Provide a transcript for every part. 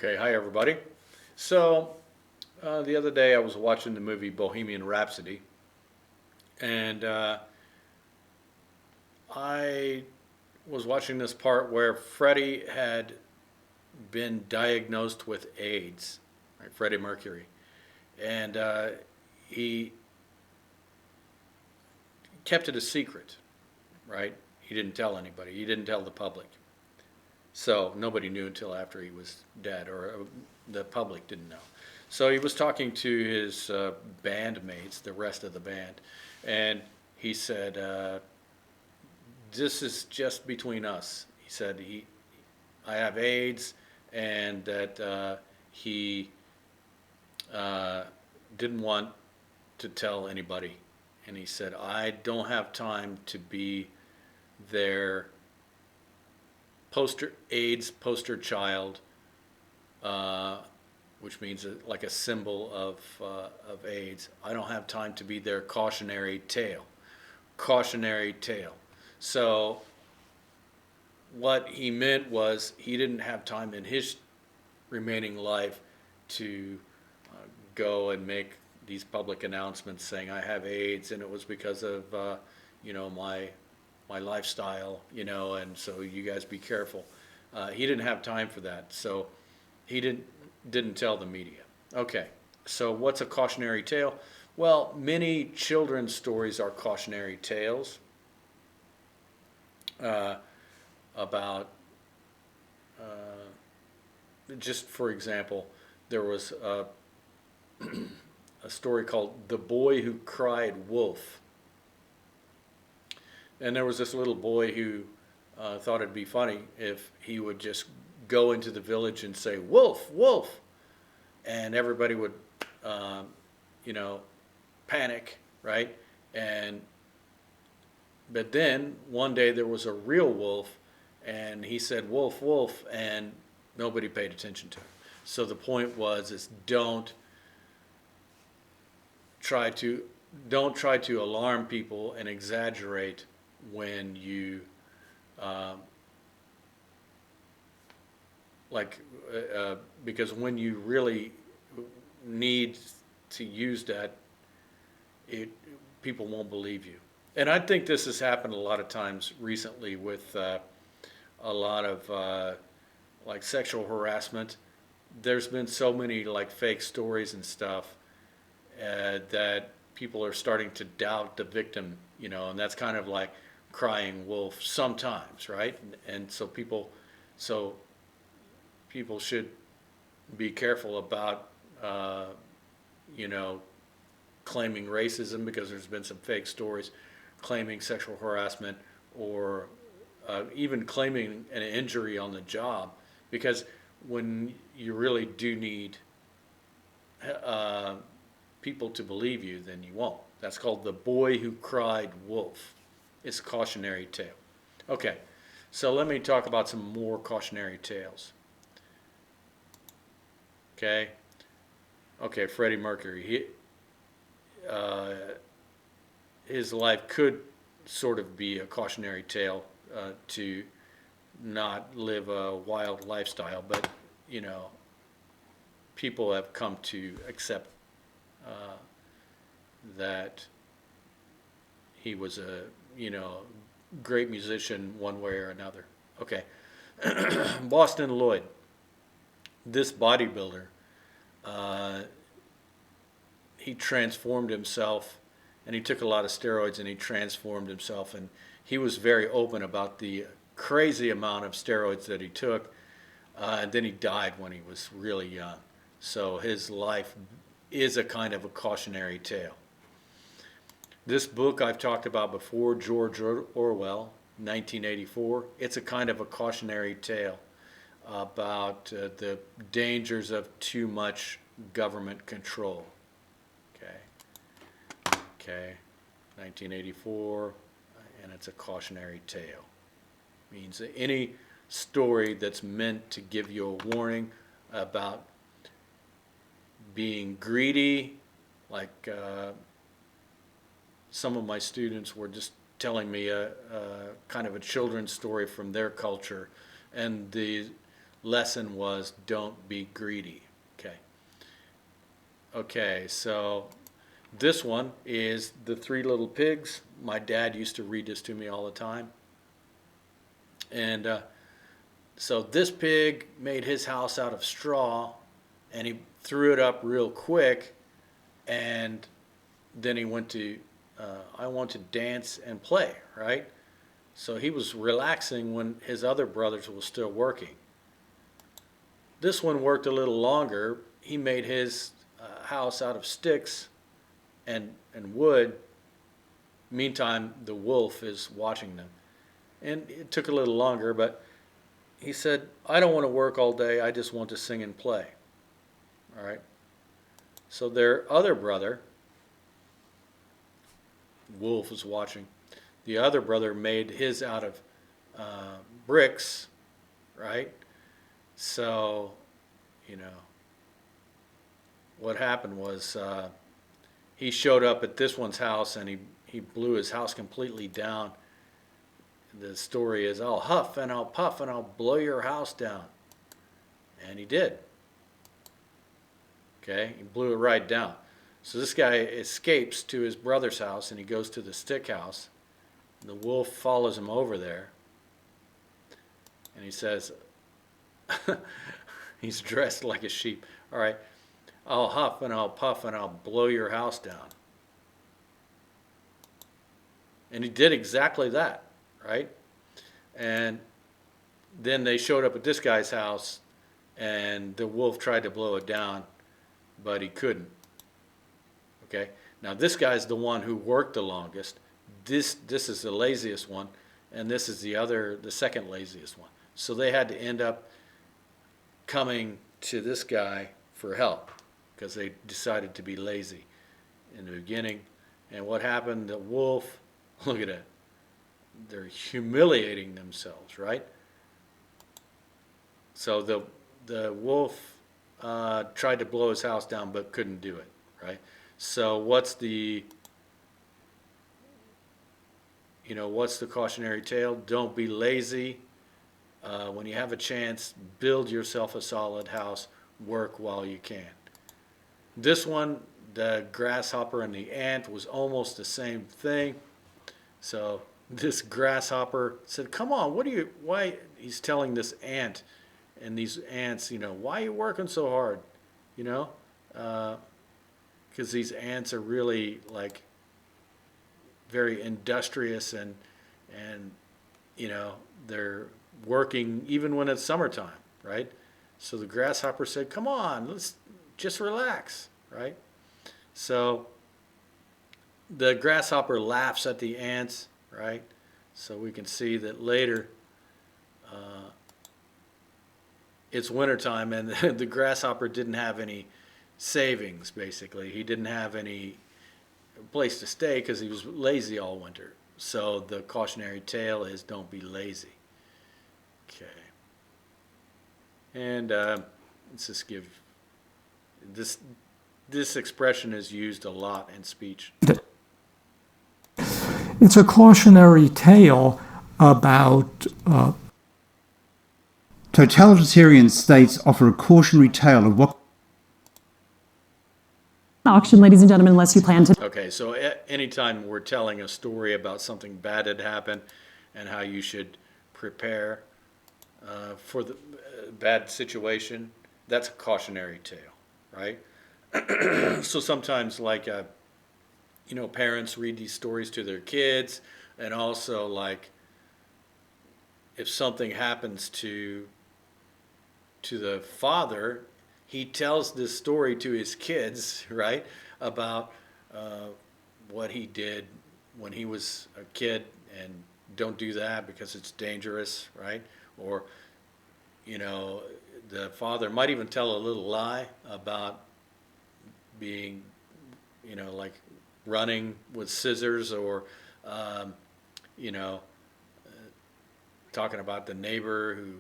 Okay, hi everybody. So, the other day I was watching the movie Bohemian Rhapsody, and I was watching this part where Freddie had been diagnosed with AIDS, right? Freddie Mercury. And he kept it a secret, right? He didn't tell anybody, he didn't tell the public. So, nobody knew until after he was dead, or the public didn't know. So he was talking to his bandmates, the rest of the band, and he said, "This is just between us." He said, "I have AIDS, and that he uh, didn't want to tell anybody." And he said, "I don't have time to be their poster AIDS poster child." Uh, which means like a symbol of AIDS. I don't have time to be their cautionary tale. Cautionary tale. So what he meant was he didn't have time in his remaining life to go and make these public announcements saying I have AIDS and it was because of my lifestyle, and so you guys be careful. He didn't have time for that, so he didn't tell the media. Okay, so what's a cautionary tale? Well, many children's stories are cautionary tales uh, about, just for example, there was a story called The Boy Who Cried Wolf. And there was this little boy who thought it'd be funny if he would just go into the village and say, "Wolf, wolf," and everybody would, um, you know, panic, right? And but then one day there was a real wolf, and he said, "Wolf, wolf," and nobody paid attention to him. So the point was, is try to don't try to alarm people and exaggerate when you um, like because when you really need to use that, it people won't believe you. And I think this has happened a lot of times recently with a lot of like sexual harassment. There's been so many like fake stories and stuff that people are starting to doubt the victim, and that's kind of like crying wolf sometimes, right? And so people should be careful about, uh, you know, claiming racism because there's been some fake stories, claiming sexual harassment, or even claiming an injury on the job, because when you really do need uh, people to believe you, then you won't. That's called The Boy Who Cried Wolf. It's a cautionary tale. Okay, so let me talk about some more cautionary tales. Okay, okay, Freddie Mercury. Uh, his life could sort of be a cautionary tale to not live a wild lifestyle, but you know, people have come to accept uh, that he was a great musician one way or another. Okay, Boston Lloyd, this bodybuilder, uh, he transformed himself, and he took a lot of steroids, and he transformed himself, and he was very open about the crazy amount of steroids that he took, and then he died when he was really young. So his life is a kind of a cautionary tale. This book I've talked about before, George Orwell, 1984, it's a kind of a cautionary tale about the dangers of too much government control. Okay, okay, 1984, and it's a cautionary tale. Means that any story that's meant to give you a warning about being greedy, like some of my students were just telling me a kind of a children's story from their culture, and the lesson was don't be greedy. Okay. Okay, so this one is The Three Little Pigs. My dad used to read this to me all the time. And so this pig made his house out of straw, and he threw it up real quick, and then he went to, I want to dance and play, right? So he was relaxing when his other brothers were still working. This one worked a little longer. He made his house out of sticks and wood. Meantime, the wolf is watching them. And it took a little longer, but he said, I don't want to work all day. I just want to sing and play. All right. So their other brother, wolf, was watching. The other brother made his out of bricks, right? So, what happened was he showed up at this one's house, and he blew his house completely down. The story is, I'll huff and I'll puff and I'll blow your house down. And he did. Okay, he blew it right down. So this guy escapes to his brother's house, and he goes to the stick house. The wolf follows him over there, and he says, he's dressed like a sheep. All right, I'll huff and I'll puff and I'll blow your house down. And he did exactly that, right? And then they showed up at this guy's house, and the wolf tried to blow it down, but he couldn't. Okay, now this guy's the one who worked the longest. This is the laziest one, and this is the second laziest one. So they had to end up coming to this guy for help because they decided to be lazy in the beginning. And what happened? The wolf, look at it. They're humiliating themselves, right? So the wolf tried to blow his house down but couldn't do it, right? So what's the cautionary tale? Don't be lazy. When you have a chance, build yourself a solid house. Work while you can. This one, the grasshopper and the ant, was almost the same thing. So this grasshopper said, come on, why? He's telling this ant, and these ants, why are you working so hard? Because these ants are really like very industrious, and they're working even when it's summertime, right? So the grasshopper said, come on, let's just relax, right? So the grasshopper laughs at the ants, right? So we can see that later it's wintertime, and the grasshopper didn't have any savings, basically. He didn't have any place to stay because he was lazy all winter. So the cautionary tale is don't be lazy. Okay. And let's just give this expression is used a lot in speech. It's a cautionary tale about totalitarian states offer a cautionary tale of what auction, ladies and gentlemen, unless you plan to. Okay, so anytime we're telling a story about something bad had happened and how you should prepare for the bad situation, that's a cautionary tale, right? So sometimes, like, parents read these stories to their kids, and also, like, if something happens to the father, he tells this story to his kids, right, about what he did when he was a kid, and don't do that because it's dangerous, right? Or, the father might even tell a little lie about being, like running with scissors, or, talking about the neighbor who,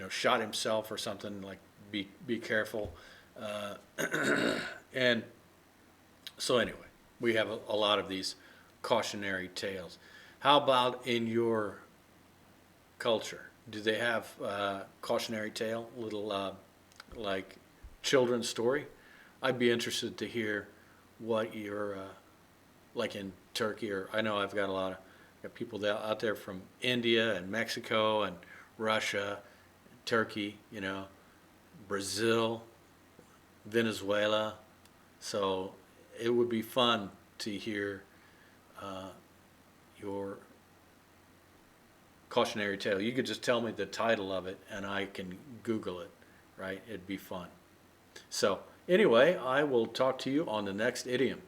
shot himself or something, like be careful. And so anyway, we have a lot of these cautionary tales. How about in your culture? Do they have cautionary tale, little like children's story? I'd be interested to hear what your like in Turkey, or I know I've got a lot of got people out there from India and Mexico and Russia, Turkey, Brazil, Venezuela. So it would be fun to hear your cautionary tale. You could just tell me the title of it and I can Google it, right? It'd be fun. So anyway, I will talk to you on the next idiom.